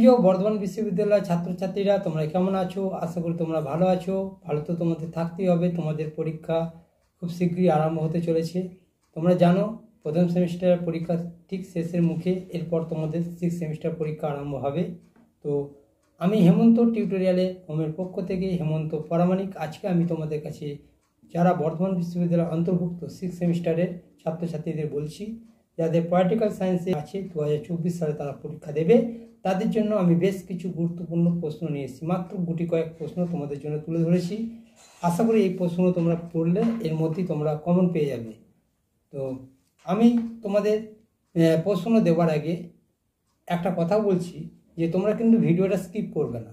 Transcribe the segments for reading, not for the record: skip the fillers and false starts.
প্রিয় বর্ধমান বিশ্ববিদ্যালয়ের ছাত্রছাত্রীরা, তোমরা কেমন আছো? আশা করি তোমরা ভালো আছো। ভালো তো তোমাদের থাকতেই হবে। তোমাদের পরীক্ষা খুব শীঘ্রই আরম্ভ হতে চলেছে। তোমরা জানো প্রথম সেমিস্টারের পরীক্ষা ঠিক শেষের মুখে, এরপর তোমাদের 6 সেমিস্টার পরীক্ষা আরম্ভ হবে। তো আমি হেমন্ত টিউটোরিয়ালে হোমের পক্ষ থেকে হেমন্ত পরামানিক আজকে আমি তোমাদের কাছে যারা বর্ধমান বিশ্ববিদ্যালয়ের অন্তর্ভুক্ত 6 সেমিস্টারের ছাত্রছাত্রীদের বলছি, যাদের পলিটিক্যাল সায়েন্সে আছে 2024 সালে তারা পরীক্ষা দেবে, তাদের জন্য আমি বেশ কিছু গুরুত্বপূর্ণ প্রশ্ন নিয়ে এসেছি। মাত্র গুটি কয়েক প্রশ্ন তোমাদের জন্য তুলে ধরেছি। আশা করি এই প্রশ্ন তোমরা পড়লে এর মধ্যেই তোমরা কমন পেয়ে যাবে। তো আমি তোমাদের প্রশ্ন দেওয়ার আগে একটা কথা বলছি যে তোমরা কিন্তু ভিডিওটা স্কিপ করবে না।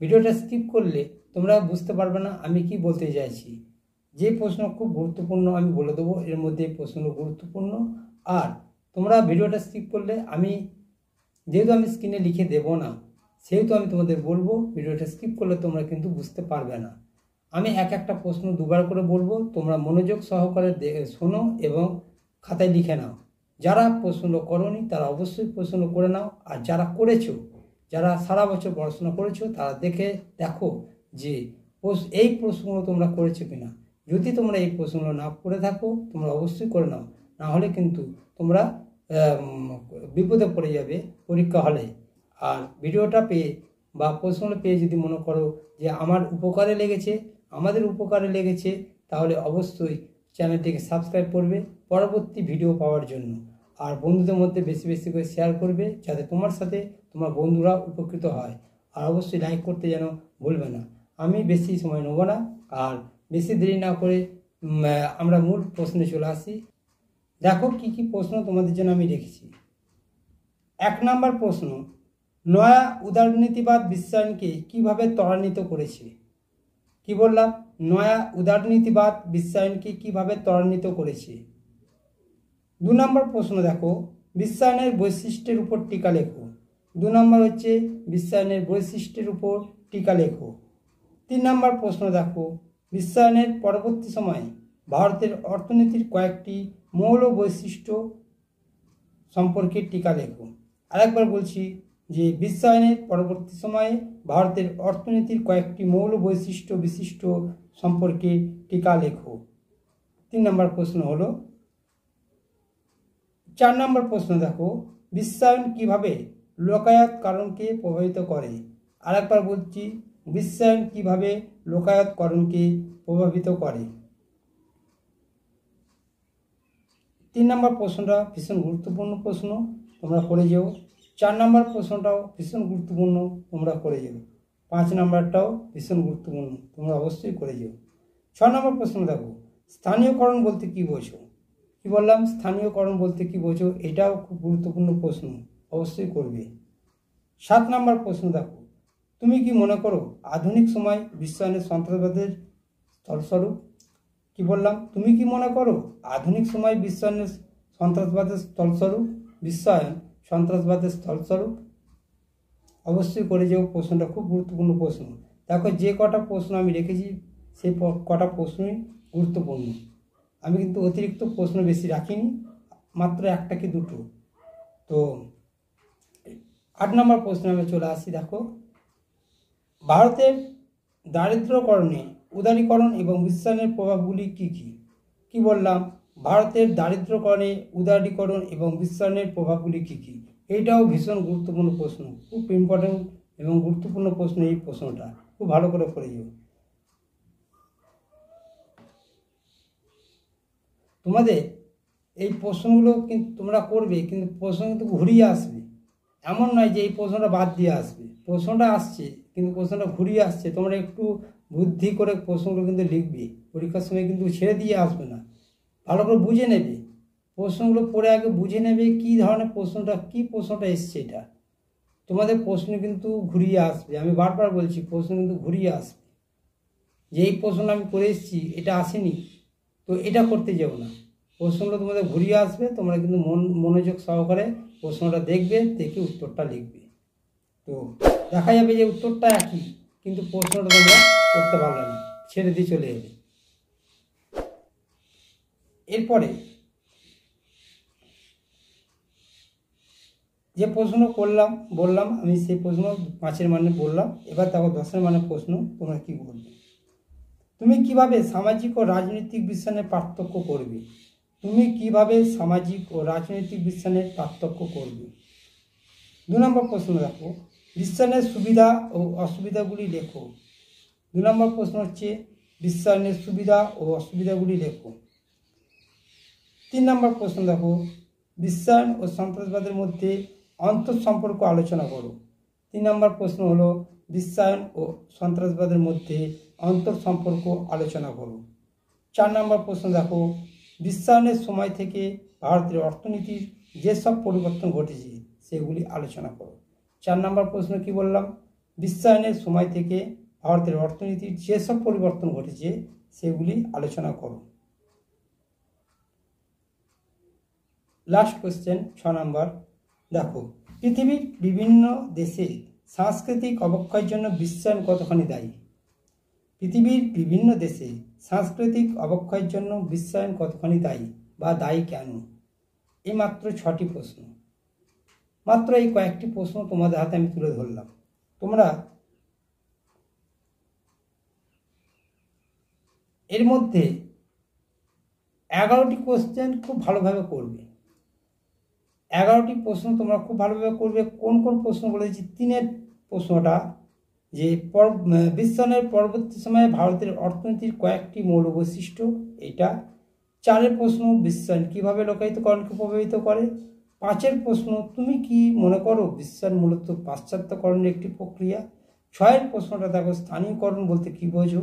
ভিডিওটা স্কিপ করলে তোমরা বুঝতে পারবে না আমি কি বলতে চাইছি। যে প্রশ্ন খুব গুরুত্বপূর্ণ আমি বলে দেবো, এর মধ্যে এই প্রশ্নগুলো গুরুত্বপূর্ণ। আর তোমরা ভিডিওটা স্কিপ করলে যেহেতু আমি স্ক্রিনে লিখে দেব না, সেহেতু আমি তোমাদের বলবো ভিডিওটা স্কিপ করলে তোমরা কিন্তু বুঝতে পারবে না। আমি একটা প্রশ্ন দুবার করে বলবো, তোমরা মনোযোগ সহকারে শোনো এবং খাতায় লিখে নাও। যারা প্রশ্ন করোনি তারা অবশ্যই প্রশ্ন করে নাও, আর যারা করেছো, যারা সারা বছর পড়াশোনা করেছো, তারা দেখো যে এই প্রশ্নগুলো তোমরা করেছো কিনা। যদি তোমরা এই প্রশ্নগুলো না করে থাকো তোমরা অবশ্যই করে নাও, না হলে কিন্তু তোমরা বিপদে পড়ে যাবে পরীক্ষা হলে। আর ভিডিওটা পেয়ে বা প্রশ্নগুলো পেয়ে যদি মনে করো যে আমার উপকারে লেগেছে, আমাদের উপকারে লেগেছে, তাহলে অবশ্যই চ্যানেলটিকে সাবস্ক্রাইব করবে পরবর্তী ভিডিও পাওয়ার জন্য। আর বন্ধুদের মধ্যে বেশি বেশি করে শেয়ার করবে, যাতে তোমার সাথে তোমার বন্ধুরা উপকৃত হয়। আর অবশ্যই লাইক করতে যেন ভুলবে না। আমি বেশি সময় নেব না, আর বেশি দেরি না করে আমরা মূল প্রশ্নে চলে আসি। দেখো কি কি প্রশ্ন তোমাদের জন্য আমি রেখেছি। 1 নম্বর প্রশ্ন, নয়া উদারনীতিবাদ বিশ্বায়নকে কিভাবে ত্বরান্বিত করেছে? কি বললাম? নয়া উদারনীতিবাদ বিশ্বায়নকে কিভাবে ত্বরান্বিত করেছে। 2 নম্বর প্রশ্ন দেখো, বিশ্বায়নের বৈশিষ্ট্যের উপর টিকা লেখো। 2 নম্বর হচ্ছে বিশ্বায়নের বৈশিষ্ট্যের উপর টিকা লেখো। 3 নম্বর প্রশ্ন দেখো, বিশ্বায়নের পরবর্তী সময়ে ভারতের অর্থনীতির কয়েকটি মৌল বৈশিষ্ট্য সম্পর্কে টিকা লেখো। আরেকবার বলছি যে বিশ্বায়নের পরবর্তী সময়ে ভারতের অর্থনীতির কয়েকটি মৌল বৈশিষ্ট্য বিশিষ্ট সম্পর্কে টিকা লেখো। 3 নম্বর প্রশ্ন হলো। 4 নম্বর প্রশ্ন দেখো, বিশ্বায়ন কিভাবে লোকায়ত করণকে প্রভাবিত করে। আরেকবার বলছি, বিশ্বায়ন কিভাবে লোকায়ত করণকে প্রভাবিত করে। 3 নম্বর প্রশ্নটা ভীষণ গুরুত্বপূর্ণ প্রশ্ন, তোমরা করে যেও। 4 নম্বর প্রশ্নটাও ভীষণ গুরুত্বপূর্ণ, তোমরা করে যেও। 5 নম্বরটাও ভীষণ গুরুত্বপূর্ণ, তোমরা অবশ্যই করে যেও। 6 নম্বর প্রশ্ন দেখো, স্থানীয়করণ বলতে কি বোঝো। কি বললাম? স্থানীয়করণ বলতে কি বোঝো, এটাও খুব গুরুত্বপূর্ণ প্রশ্ন, অবশ্যই করবে। 7 নম্বর প্রশ্ন দেখো, তুমি কি মনে করো আধুনিক সময় বিশ্বায়নের সন্ত্রাসবাদের স্থলস্বরূপ। কি বললাম? তুমি কি মনে করো আধুনিক সময় বিশ্বায়নের সন্ত্রাসবাদের স্থলস্বরূপ। বিশ্বায়ন সন্ত্রাসবাদের স্থলস্বরূপ, অবশ্যই করে যেও। প্রশ্নটা খুব গুরুত্বপূর্ণ প্রশ্ন। দেখো যে কটা প্রশ্ন আমি রেখেছি সেই কটা প্রশ্নই গুরুত্বপূর্ণ। আমি কিন্তু অতিরিক্ত প্রশ্ন বেশি রাখিনি, মাত্র একটা কি দুটো। তো 8 নম্বর প্রশ্নে আমি চলে আসি। দেখো, ভারতের দারিদ্র্যকরণে উদারীকরণ এবং বিশ্বায়নের প্রভাবগুলি কি কি। কি বললাম? ভারতের দারিদ্র্যকরণে উদারীকরণ এবং বিশ্বায়নের প্রভাবগুলি কি কি। এইটাও ভীষণ গুরুত্বপূর্ণ প্রশ্ন, খুব ইম্পর্টেন্ট এবং গুরুত্বপূর্ণ প্রশ্ন। এই প্রশ্নটা খুব ভালো করে পড়ে যাও। তোমাদের এই প্রশ্নগুলো কিন্তু তোমরা করবে, কিন্তু প্রশ্ন কিন্তু ঘুরিয়ে আসবে। এমন নয় যে এই প্রশ্নটা বাদ দিয়ে আসবে, প্রশ্নটা আসছে কিন্তু প্রশ্নটা ঘুরিয়ে আসছে। তোমরা একটু বুদ্ধি করে প্রশ্নগুলো কিন্তু লিখবে, পরীক্ষার সময় কিন্তু ছেড়ে দিয়ে আসবে না। ভালো করে বুঝে নেবে প্রশ্নগুলো, পড়ে আগে বুঝে নেবে কী ধরনের প্রশ্নটা, কী প্রশ্নটা এসছে। এটা তোমাদের প্রশ্ন কিন্তু ঘুরিয়ে আসবে। আমি বারবার বলছি প্রশ্ন কিন্তু ঘুরিয়ে আসবে, যে এই প্রশ্নটা আমি করে এসেছি এটা আসেনি, তো এটা করতে যাও না। প্রশ্নগুলো তোমাদের ঘুরিয়ে আসবে, তোমরা কিন্তু মনোযোগ সহকারে প্রশ্নটা দেখবে, দেখে উত্তরটা লিখবে। তো দেখা যাবে যে উত্তরটা একই, কিন্তু প্রশ্নটা তোমরা করতে পারলে না, ছেড়ে দিয়ে চলে এলে। এরপরে যে প্রশ্ন বললাম আমি সেই প্রশ্ন 5-এর মানে বললাম। এবার দেখো 10-এর মানে প্রশ্ন তোমরা কি বলবে। তুমি কিভাবে সামাজিক ও রাজনৈতিক বিশ্বায়নের পার্থক্য করবে? তুমি কিভাবে সামাজিক ও রাজনৈতিক বিশ্বায়নের পার্থক্য করবে? 2 নম্বর প্রশ্ন দেখো, বিশ্বায়নের সুবিধা ও অসুবিধাগুলি লেখো। 2 নম্বর প্রশ্ন হচ্ছে বিশ্বায়নের সুবিধা ও অসুবিধাগুলি লেখো। 3 নম্বর প্রশ্ন দেখো, বিশ্বায়ন ও সন্ত্রাসবাদের মধ্যে অন্তঃসম্পর্ক আলোচনা করো। 3 নম্বর প্রশ্ন হলো বিশ্বায়ন ও সন্ত্রাসবাদের মধ্যে অন্তঃসম্পর্ক আলোচনা করো। 4 নম্বর প্রশ্ন দেখো, বিশ্বায়নের সময় থেকে ভারতের অর্থনীতির যেসব পরিবর্তন ঘটেছে সেগুলি আলোচনা করো। 4 নম্বর প্রশ্ন কি বললাম, বিশ্বায়নের সময় থেকে ভারতের অর্থনীতির যেসব পরিবর্তন ঘটেছে সেগুলি আলোচনা করো। লাস্ট কোশ্চেন 6 নম্বর দেখো, পৃথিবীর বিভিন্ন দেশে সাংস্কৃতিক অবক্ষয়ের জন্য বিশ্বায়ন কতখানি দায়ী? পৃথিবীর বিভিন্ন দেশে সাংস্কৃতিক অবক্ষয়ের জন্য বিশ্বায়ন কতখানি দায়ী বা দায়ী কেন? এই মাত্র 6টি প্রশ্ন, মাত্র এই কয়েকটি প্রশ্ন তোমাদের হাতে আমি তুলে ধরলাম। তোমরা এর মধ্যে 11টি কোশ্চেন খুব ভালোভাবে করবে। 11টি প্রশ্ন তোমরা খুব ভালোভাবে করবে। কোন কোন প্রশ্ন বলেছি? 3-এর প্রশ্নটা যে বিশ্বায়নের পরবর্তী সময়ে ভারতের অর্থনীতির কয়েকটি মৌল বৈশিষ্ট্য, এটা। 4-এর প্রশ্ন বিশ্বায়ন কীভাবে লোকায়তকরণকে প্রভাবিত করে। 5-এর প্রশ্ন তুমি কি মনে করো বিশ্বায়ন মূলত পাশ্চাত্যকরণের একটি প্রক্রিয়া। 6-এর প্রশ্নটা দেখো স্থানীয়করণ বলতে কী বোঝো।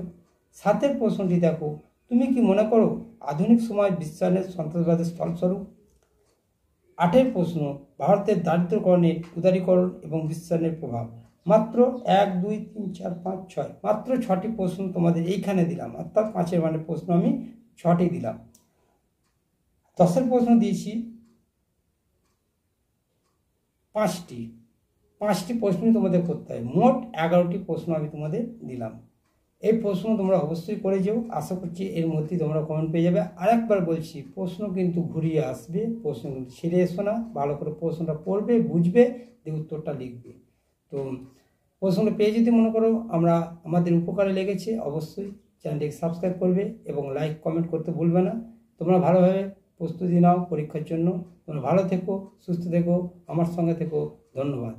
7-এর প্রশ্নটি দেখো তুমি কি মনে করো আধুনিক সময় বিশ্বায়নের সন্ত্রাসবাদের স্থলস্বরূপ। 8-এর প্রশ্ন ভারতের দারিদ্র্যকরণের উদারীকরণ এবং বিশ্বায়নের প্রভাব। মাত্র 1, 2, 3, 4, 5, 6 মাত্র 6টি প্রশ্ন তোমাদের এইখানে দিলাম, অর্থাৎ 5-এর মানে প্রশ্ন আমি 6টি দিলাম। 10-এর প্রশ্ন দিয়েছি 5টি প্রশ্নই তোমাদের করতে হয়। মোট 11টি প্রশ্ন আমি তোমাদের দিলাম। এই প্রশ্ন তোমরা অবশ্যই করে যাও। আশা করছি এর মধ্যে তোমরা কমেন্ট পেয়ে যাবে। আরেকবার বলছি, প্রশ্ন কিন্তু ঘুরিয়ে আসবে, প্রশ্ন কিন্তু ছেড়ে এসো না। ভালো করে প্রশ্নটা পড়বে, বুঝবে, দিয়ে উত্তরটা লিখবে। তো প্রশ্নটা পেয়ে যদি মনে করো আমাদের উপকারে লেগেছে, অবশ্যই চ্যানেলটিকে সাবস্ক্রাইব করবে এবং লাইক কমেন্ট করতে ভুলবে না। তোমরা ভালোভাবে প্রস্তুতি নাও পরীক্ষার জন্য। তোমরা ভালো থেকো, সুস্থ থেকো, আমার সঙ্গে থেকো। ধন্যবাদ।